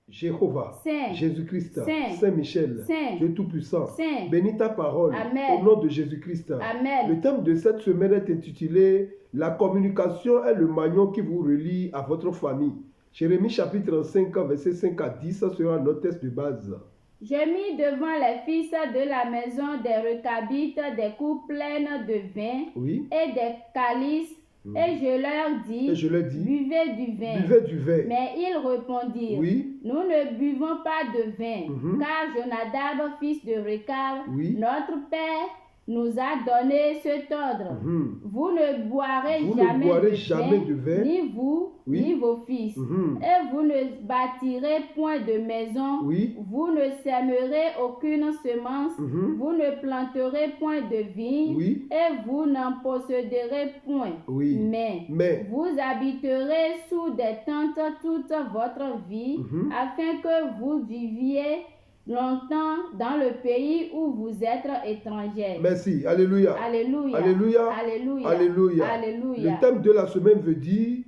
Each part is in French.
Jéhovah, Saint, Jésus-Christ, Saint, Saint-Michel, Saint, Dieu Tout-Puissant, Saint. bénis ta parole Amen. au nom de Jésus-Christ. Amen. Le thème de cette semaine est intitulé « La communication est le maillon qui vous relie à votre famille ». Jérémie chapitre 5, versets 5 à 10 sera notre texte de base. J'ai mis devant les fils de la maison des recabites des coupes pleines de vin Oui. et des calices, et je leur dis, buvez du vin. Buvez du vin. Mais ils répondirent, Oui. nous ne buvons pas de vin, car Jonadab, fils de Récab, notre père, nous a donné cet ordre. Vous ne boirez jamais de vin, ni vous, ni vos fils. Et vous ne bâtirez point de maison, vous ne sèmerez aucune semence, vous ne planterez point de vigne, et vous n'en posséderez point. Mais vous habiterez sous des tentes toute votre vie, afin que vous viviez longtemps dans le pays où vous êtes étrangers. Merci. Alléluia. Alléluia. Alléluia. Alléluia. Alléluia. Alléluia. Le thème de la semaine veut dire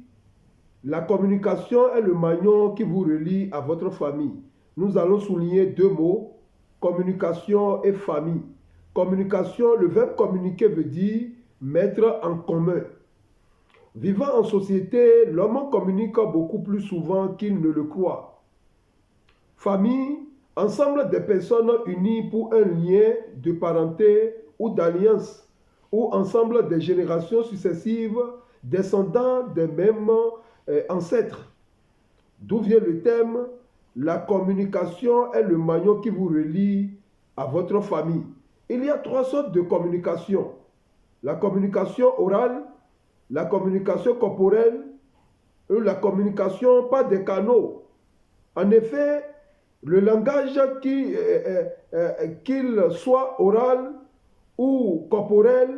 la communication est le maillon qui vous relie à votre famille. Nous allons souligner deux mots, communication et famille. Communication, le verbe communiquer veut dire mettre en commun. Vivant en société, l'homme communique beaucoup plus souvent qu'il ne le croit. Famille, ensemble des personnes unies pour un lien de parenté ou d'alliance, ou ensemble des générations successives descendant des mêmes ancêtres. D'où vient le thème « La communication est le maillon qui vous relie à votre famille ». Il y a trois sortes de communication. La communication orale, la communication corporelle et la communication par des canaux. En effet, le langage, qu'il soit oral ou corporel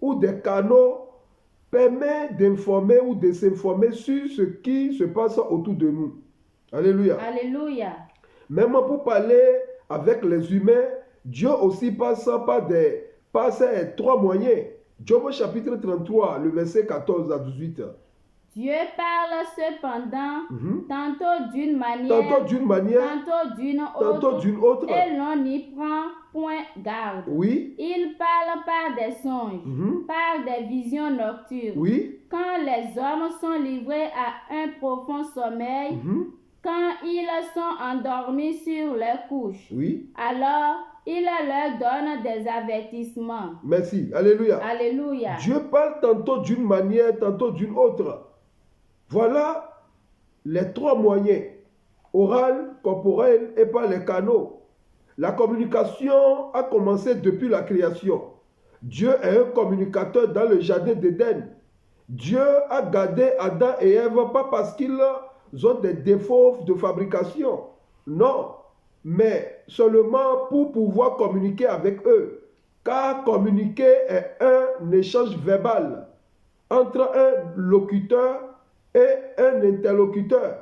ou des canaux, permet d'informer ou de s'informer sur ce qui se passe autour de nous. Alléluia. Alléluia. Même pour parler avec les humains, Dieu aussi passe par ces trois moyens. Job chapitre 33, le verset 14 à 18. Dieu parle cependant tantôt d'une manière, tantôt d'une autre, et l'on n'y prend point garde. Il parle par des songes, par des visions nocturnes. Quand les hommes sont livrés à un profond sommeil, quand ils sont endormis sur leurs couches, alors il leur donne des avertissements. Merci. Alléluia. Alléluia. Dieu parle tantôt d'une manière, tantôt d'une autre. Voilà les trois moyens, oral, corporel et par les canaux. La communication a commencé depuis la création. Dieu est un communicateur dans le jardin d'Éden. Dieu a gardé Adam et Ève pas parce qu'ils ont des défauts de fabrication. Non, mais seulement pour pouvoir communiquer avec eux. Car communiquer est un échange verbal entre un locuteur et un interlocuteur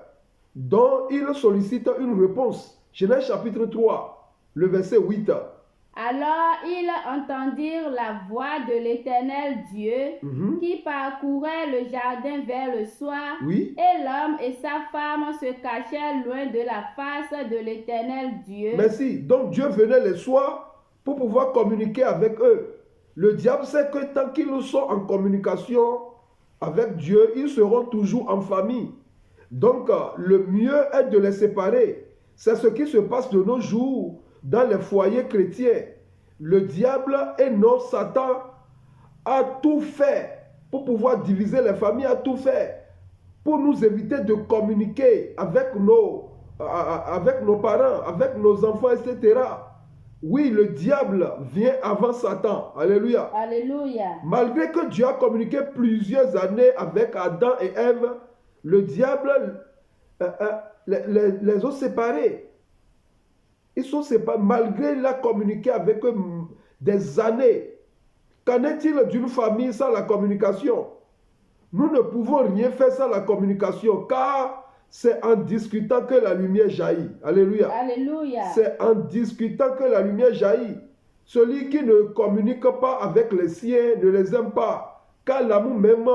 dont il sollicite une réponse. Genèse chapitre 3, le verset 8. Alors ils entendirent la voix de l'Éternel Dieu qui parcourait le jardin vers le soir, et l'homme et sa femme se cachèrent loin de la face de l'Éternel Dieu. Merci. Donc Dieu venait le soir pour pouvoir communiquer avec eux. Le diable sait que tant qu'ils sont en communication avec Dieu, ils seront toujours en famille. Donc, le mieux est de les séparer. C'est ce qui se passe de nos jours dans les foyers chrétiens. Le diable et non Satan a tout fait pour pouvoir diviser les familles, a tout fait pour nous éviter de communiquer avec nos parents, avec nos enfants, etc. Oui, le diable vient avant Satan. Alléluia. Alléluia. Malgré que Dieu a communiqué plusieurs années avec Adam et Ève, le diable les a séparés. Ils sont séparés malgré qu'il a communiqué avec eux des années. Qu'en est-il d'une famille sans la communication? Nous ne pouvons rien faire sans la communication, car c'est en discutant que la lumière jaillit. Alléluia. Alléluia. C'est en discutant que la lumière jaillit. Celui qui ne communique pas avec les siens ne les aime pas. Car l'amour même,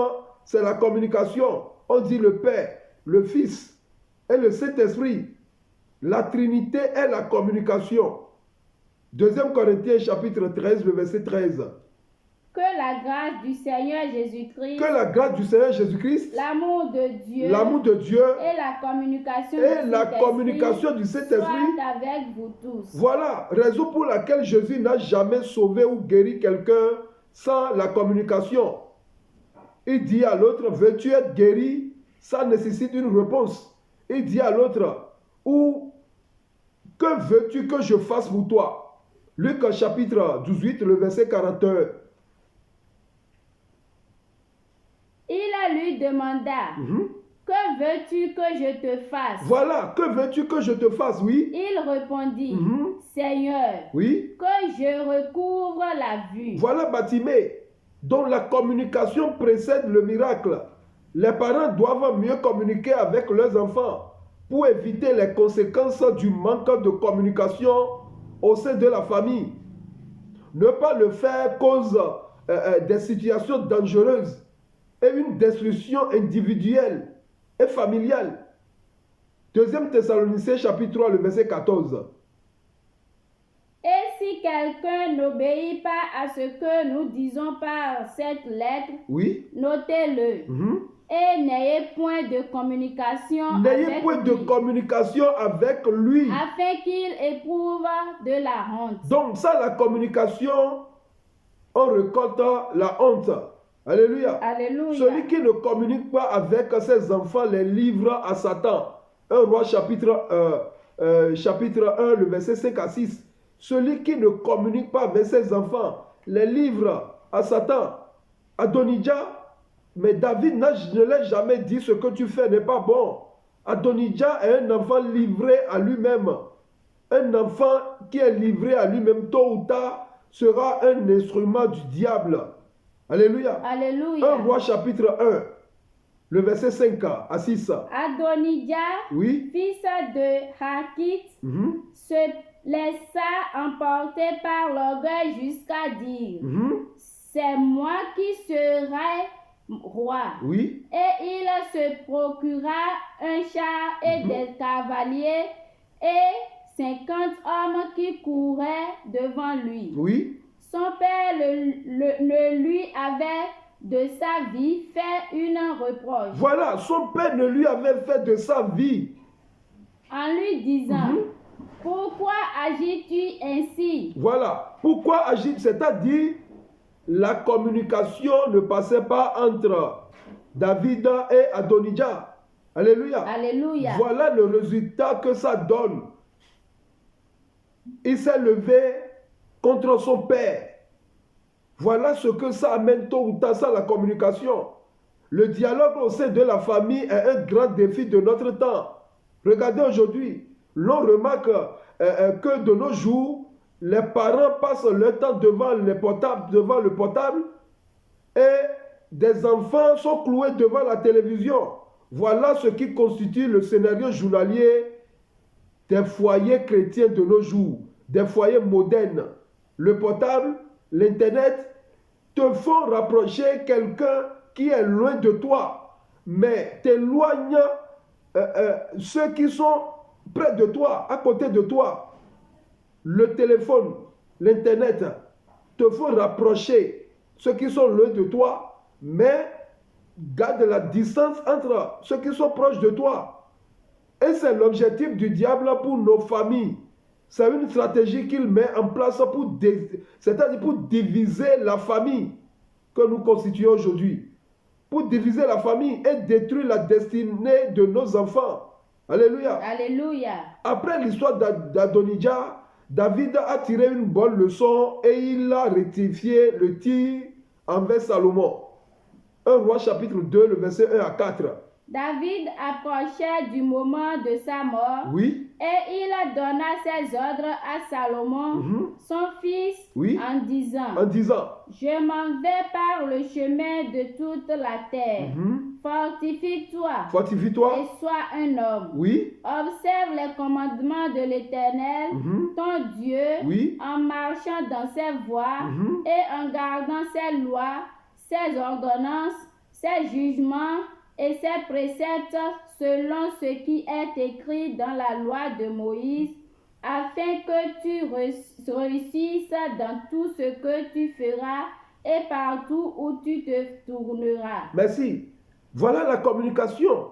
c'est la communication. On dit le Père, le Fils et le Saint-Esprit. La Trinité est la communication. 2 Corinthiens chapitre 13, le verset 13. Que la grâce du Seigneur Jésus-Christ, que la grâce du Seigneur Jésus-Christ, l'amour de Dieu et la communication du Saint-Esprit soit avec vous tous. Voilà, raison pour laquelle Jésus n'a jamais sauvé ou guéri quelqu'un sans la communication. Il dit à l'autre, veux-tu être guéri? Ça nécessite une réponse. Il dit à l'autre, ou que veux-tu que je fasse pour toi? Luc chapitre 18, le verset 41. Il lui demanda, que veux-tu que je te fasse? Voilà, que veux-tu que je te fasse, oui. Il répondit, Seigneur, oui, que je recouvre la vue. Voilà Bartimée, dont la communication précède le miracle. Les parents doivent mieux communiquer avec leurs enfants pour éviter les conséquences du manque de communication au sein de la famille. Ne pas le faire cause des situations dangereuses et une destruction individuelle et familiale. 2 Thessaloniciens chapitre 3, le verset 14. Et si quelqu'un n'obéit pas à ce que nous disons par cette lettre, oui, notez-le. Et n'ayez point de communication avec lui. Afin qu'il éprouve de la honte. Donc ça, la communication, on récolte la honte. Alléluia. Alléluia. Celui qui ne communique pas avec ses enfants les livre à Satan. 1 Roi chapitre 1, le verset 5 à 6. Celui qui ne communique pas avec ses enfants les livre à Satan. Adonijah. Mais David ne l'a jamais dit, ce que tu fais n'est pas bon. Adonijah est un enfant livré à lui-même. Un enfant qui est livré à lui-même, tôt ou tard, sera un instrument du diable. Alléluia. Alléluia. 1 Roi chapitre 1, le verset 5 à 6. Adonijah, oui, fils de Hakit, se laissa emporter par l'orgueil jusqu'à dire, c'est moi qui serai roi. Oui. Et il se procura un char et des cavaliers et 50 hommes qui couraient devant lui. Oui. Son père ne lui avait de sa vie fait une reproche. Voilà, son père ne lui avait fait de sa vie. En lui disant, pourquoi agis-tu ainsi? Voilà, pourquoi agis-tu? C'est-à-dire, la communication ne passait pas entre David et Adonijah. Alléluia. Alléluia. Voilà le résultat que ça donne. Il s'est levé contre son père. Voilà ce que ça amène tôt ou tard, ça, la communication. Le dialogue au sein de la famille est un grand défi de notre temps. Regardez aujourd'hui, l'on remarque que de nos jours, les parents passent leur temps devant le portable et des enfants sont cloués devant la télévision. Voilà ce qui constitue le scénario journalier des foyers chrétiens de nos jours, des foyers modernes. Le portable, l'Internet te font rapprocher quelqu'un qui est loin de toi, mais t'éloigne ceux qui sont près de toi, à côté de toi. Le téléphone, l'Internet te font rapprocher ceux qui sont loin de toi, mais garde la distance entre ceux qui sont proches de toi. Et c'est l'objectif du diable pour nos familles. C'est une stratégie qu'il met en place c'est-à-dire pour diviser la famille que nous constituons aujourd'hui. Pour diviser la famille et détruire la destinée de nos enfants. Alléluia. Alléluia. Après l'histoire d'Adonijah, David a tiré une bonne leçon et il a rectifié le tir envers Salomon. 1 Roi chapitre 2, le verset 1 à 4. David approchait du moment de sa mort. Oui. Et il donna ses ordres à Salomon, son fils, en disant, je m'en vais par le chemin de toute la terre. Fortifie-toi et sois un homme. Oui. Observe les commandements de l'Éternel, ton Dieu, en marchant dans ses voies et en gardant ses lois, ses ordonnances, ses jugements et ses préceptes selon ce qui est écrit dans la loi de Moïse, afin que tu réussisses dans tout ce que tu feras et partout où tu te tourneras. Merci. Voilà la communication.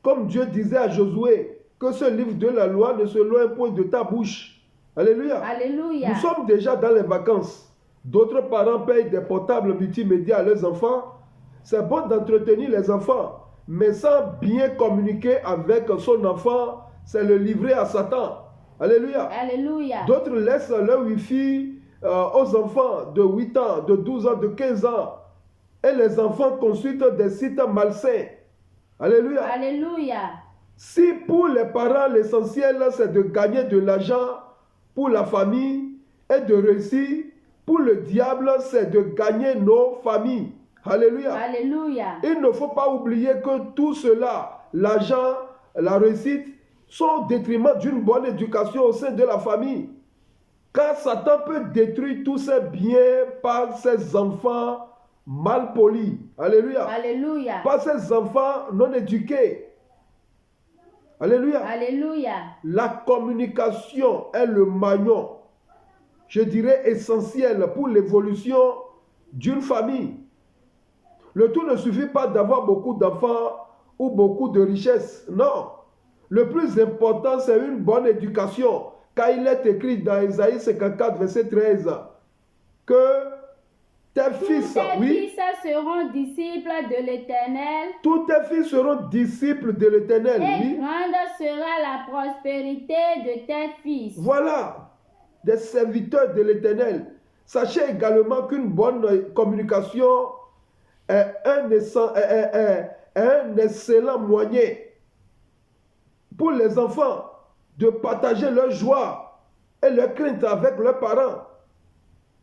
Comme Dieu disait à Josué, que ce livre de la loi ne se loin point de ta bouche. Alléluia. Alléluia. Nous sommes déjà dans les vacances. D'autres parents payent des portables multimédia à leurs enfants. C'est bon d'entretenir les enfants, mais sans bien communiquer avec son enfant, c'est le livrer à Satan. Alléluia. Alléluia. D'autres laissent leur Wi-Fi aux enfants de 8 ans, de 12 ans, de 15 ans. Et les enfants consultent des sites malsains. Alléluia. Alléluia. Si pour les parents, l'essentiel, c'est de gagner de l'argent pour la famille et de réussir, pour le diable, c'est de gagner nos familles. Alléluia. Alléluia. Il ne faut pas oublier que tout cela, l'argent, la réussite, sont au détriment d'une bonne éducation au sein de la famille. Car Satan peut détruire tous ses biens par ses enfants mal polis. Alléluia. Alléluia. Par ses enfants non éduqués. Alléluia. Alléluia. La communication est le maillon, je dirais, essentiel pour l'évolution d'une famille. Le tout ne suffit pas d'avoir beaucoup d'enfants ou beaucoup de richesses. Non. Le plus important, c'est une bonne éducation. Car il est écrit dans Isaïe 54, verset 13, que tes fils seront disciples de l'Éternel. Tous tes fils seront disciples de l'Éternel. Et grande sera la prospérité de tes fils. Voilà, des serviteurs de l'Éternel. Sachez également qu'une bonne communication est un excellent moyen pour les enfants de partager leur joie et leur crainte avec leurs parents.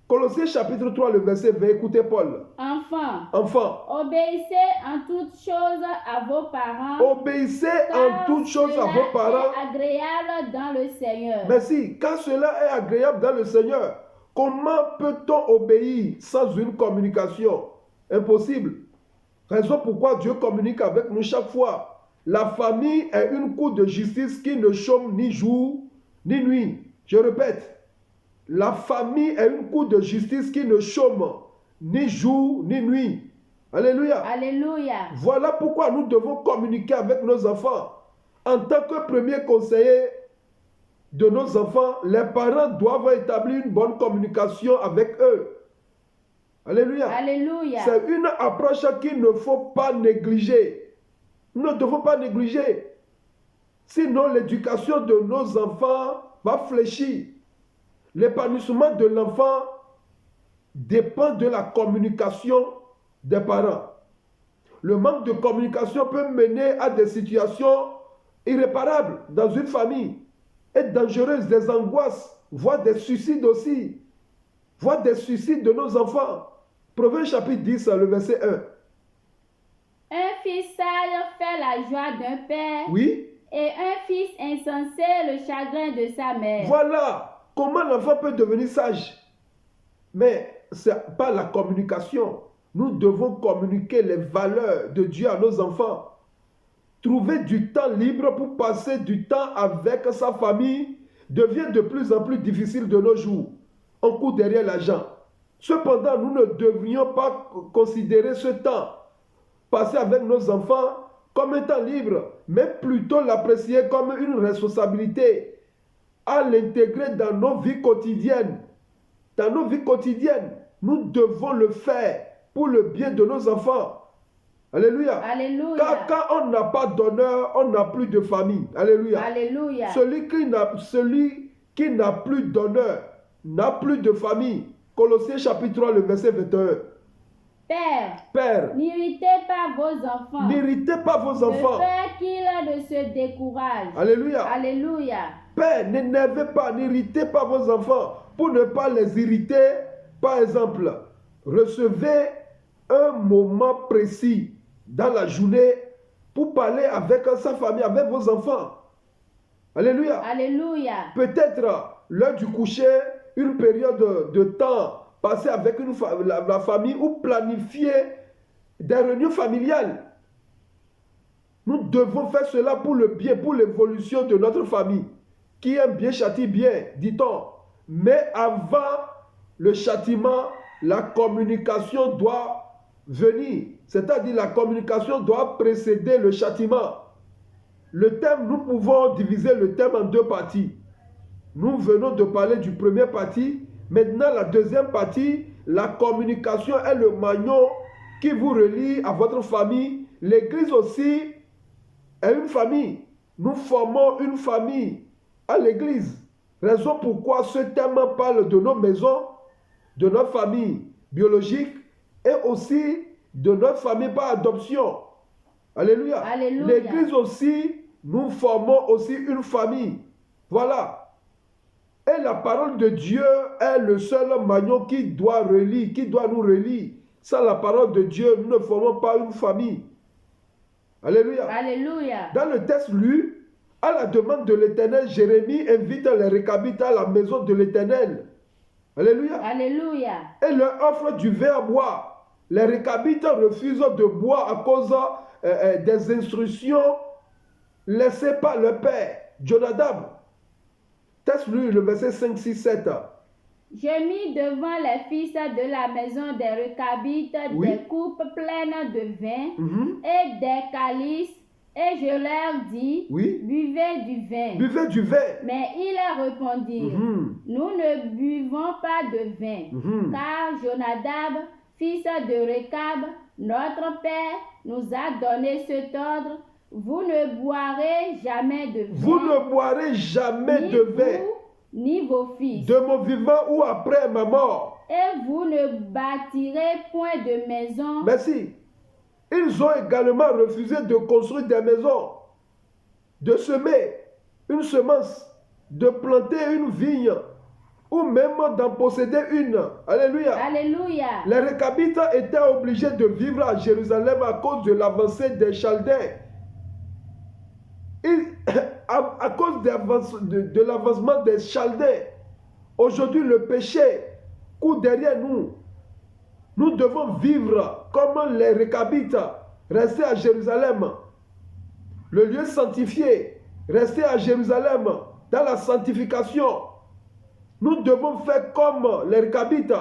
Colossiens chapitre 3, le verset 20, écoutez Paul. Enfants, obéissez en toutes choses à vos parents. Obéissez en toutes choses à vos parents. C'est agréable dans le Seigneur. Merci, car cela est agréable dans le Seigneur. Comment peut-on obéir sans une communication? Impossible. Raison pourquoi Dieu communique avec nous chaque fois. La famille est une cour de justice qui ne chôme ni jour ni nuit. Je répète. La famille est une cour de justice qui ne chôme ni jour ni nuit. Alléluia. Alléluia. Voilà pourquoi nous devons communiquer avec nos enfants. En tant que premier conseiller de nos enfants, les parents doivent établir une bonne communication avec eux. Alléluia. Alléluia. C'est une approche qu'il ne faut pas négliger. Nous ne devons pas négliger. Sinon, l'éducation de nos enfants va fléchir. L'épanouissement de l'enfant dépend de la communication des parents. Le manque de communication peut mener à des situations irréparables dans une famille et dangereuses, des angoisses, voire des suicides aussi, voire des suicides de nos enfants. Proverbe chapitre 10, le verset 1. Un fils sage fait la joie d'un père. Oui. Et un fils insensé le chagrin de sa mère. Voilà. Comment l'enfant peut devenir sage? Mais ce n'est pas la communication. Nous devons communiquer les valeurs de Dieu à nos enfants. Trouver du temps libre pour passer du temps avec sa famille devient de plus en plus difficile de nos jours. On court derrière l'argent. Cependant, nous ne devrions pas considérer ce temps passé avec nos enfants comme un temps libre, mais plutôt l'apprécier comme une responsabilité à l'intégrer dans nos vies quotidiennes. Dans nos vies quotidiennes, nous devons le faire pour le bien de nos enfants. Alléluia. Alléluia. Car quand on n'a pas d'honneur, on n'a plus de famille. Alléluia. Alléluia. Celui qui n'a plus d'honneur n'a plus de famille. Colossiens chapitre 3, le verset 21. Père, n'irritez pas vos enfants. N'irritez pas vos enfants. De peur qu'ils ne se découragent. Alléluia. Alléluia. Père, n'énervez pas, n'irritez pas vos enfants pour ne pas les irriter. Par exemple, recevez un moment précis dans la journée pour parler avec sa famille, avec vos enfants. Alléluia. Alléluia. Peut-être l'heure du coucher, une période de temps passé avec la famille ou planifier des réunions familiales. Nous devons faire cela pour le bien, pour l'évolution de notre famille. Qui aime bien châtie bien, dit-on. Mais avant le châtiment, la communication doit venir. C'est-à-dire la communication doit précéder le châtiment. Le thème, nous pouvons diviser le thème en deux parties. Nous venons de parler du premier partie. Maintenant, la deuxième partie, la communication est le maillon qui vous relie à votre famille. L'église aussi est une famille. Nous formons une famille à l'église. Raison pourquoi ce thème parle de nos maisons, de notre famille biologique et aussi de notre famille par adoption. Alléluia. Alléluia. L'église aussi, nous formons aussi une famille. Voilà. Et la parole de Dieu est le seul maillon qui doit nous relier. Sans la parole de Dieu, nous ne formons pas une famille. Alléluia. Alléluia. Dans le texte lu, à la demande de l'Éternel, Jérémie invite les Récabites à la maison de l'Éternel. Alléluia. Alléluia. Et leur offre du vin à boire. Les Récabites refusent de boire à cause des instructions laissées par leur père, Jonadab. Texte lu, le verset 5, 6, 7. Je mis devant les fils de la maison des Récabites des coupes pleines de vin et des calices, et je leur dis, buvez du vin. Buvez du vin. Mais ils répondirent, nous ne buvons pas de vin, car Jonadab, fils de Récab, notre père, nous a donné cet ordre, vous ne boirez jamais de vin. Vous ne boirez jamais de vin. Ni vos fils. De mon vivant ou après ma mort. Et vous ne bâtirez point de maison. Merci. Ils ont également refusé de construire des maisons, de semer une semence, de planter une vigne, ou même d'en posséder une. Alléluia. Alléluia. Les Récabites étaient obligés de vivre à Jérusalem à cause de l'avancée des Chaldéens. À cause de l'avancement des Chaldéens, aujourd'hui le péché court derrière nous. Nous devons vivre comme les Récabites, rester à Jérusalem, le lieu sanctifié, rester à Jérusalem, dans la sanctification. Nous devons faire comme les Récabites.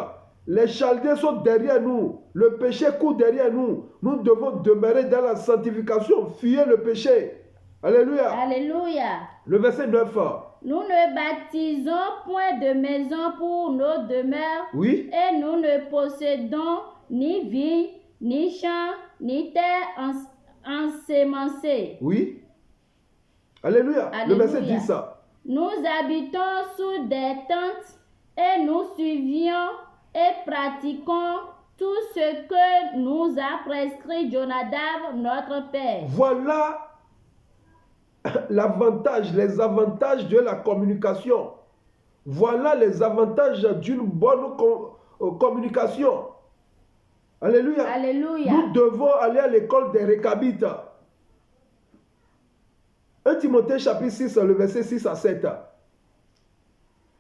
Les Chaldéens sont derrière nous, le péché court derrière nous. Nous devons demeurer dans la sanctification, fuir le péché. Alléluia. Alléluia. Le verset 9. Nous ne bâtisons point de maison pour nos demeures. Oui. Et nous ne possédons ni vignes, ni champs, ni terre ensemencée. Oui. Alléluia. Alléluia. Le verset 10. Nous habitons sous des tentes et nous suivions et pratiquons tout ce que nous a prescrit Jonadab, notre père. Voilà l'avantage, les avantages de la communication. Voilà les avantages d'une bonne communication. Alléluia. Alléluia. Nous devons aller à l'école des Récabites. 1 Timothée chapitre 6, le verset 6 à 7.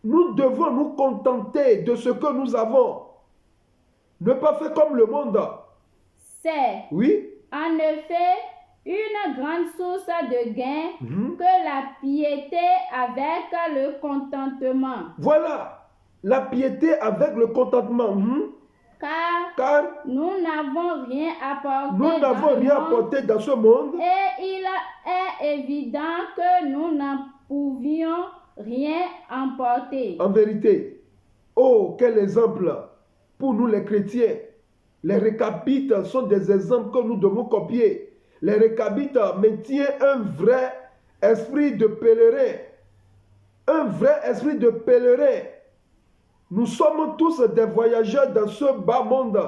Nous devons nous contenter de ce que nous avons. Ne pas faire comme le monde. C'est en effet une grande source de gain que la piété avec le contentement. Voilà, la piété avec le contentement. Car nous n'avons rien apporté dans ce monde. Et il est évident que nous n'en pouvions rien emporter. En vérité, oh, quel exemple pour nous les chrétiens. Les Récabites sont des exemples que nous devons copier. Les Récabites maintiennent un vrai esprit de pèlerin. Un vrai esprit de pèlerin. Nous sommes tous des voyageurs dans ce bas monde.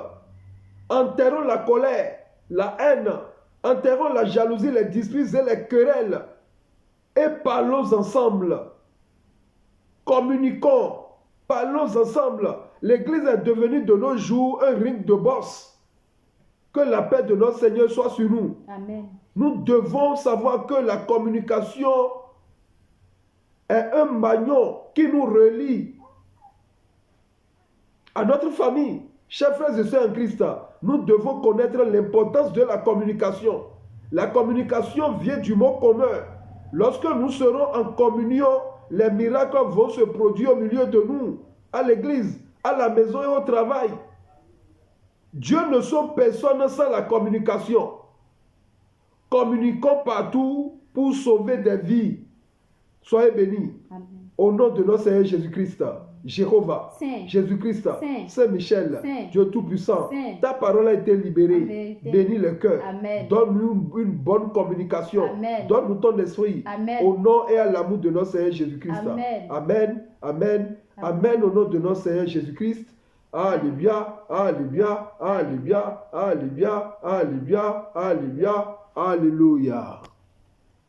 Enterrons la colère, la haine, enterrons la jalousie, les disputes et les querelles. Et parlons ensemble. Communiquons, parlons ensemble. L'Église est devenue de nos jours un ring de boxe. Que la paix de notre Seigneur soit sur nous. Amen. Nous devons savoir que la communication est un maillon qui nous relie à notre famille. Chers frères et sœurs en Christ, nous devons connaître l'importance de la communication. La communication vient du mot commun. Lorsque nous serons en communion, les miracles vont se produire au milieu de nous, à l'église, à la maison et au travail. Dieu ne sauve personne sans la communication. Communiquons partout pour sauver des vies. Soyez bénis. Amen. Au nom de notre Seigneur Jésus-Christ, Jéhovah, Jésus-Christ, Saint-Michel, Dieu Tout-Puissant, ta parole a été libérée. Bénis le cœur. Donne-nous une bonne communication. Donne-nous ton esprit. Amen. Au nom et à l'amour de notre Seigneur Jésus-Christ. Amen. Amen. Amen. Amen. Au nom de notre Seigneur Jésus-Christ. Alléluia. Alléluia. Alléluia. Alléluia. Alléluia. Alléluia. Alléluia.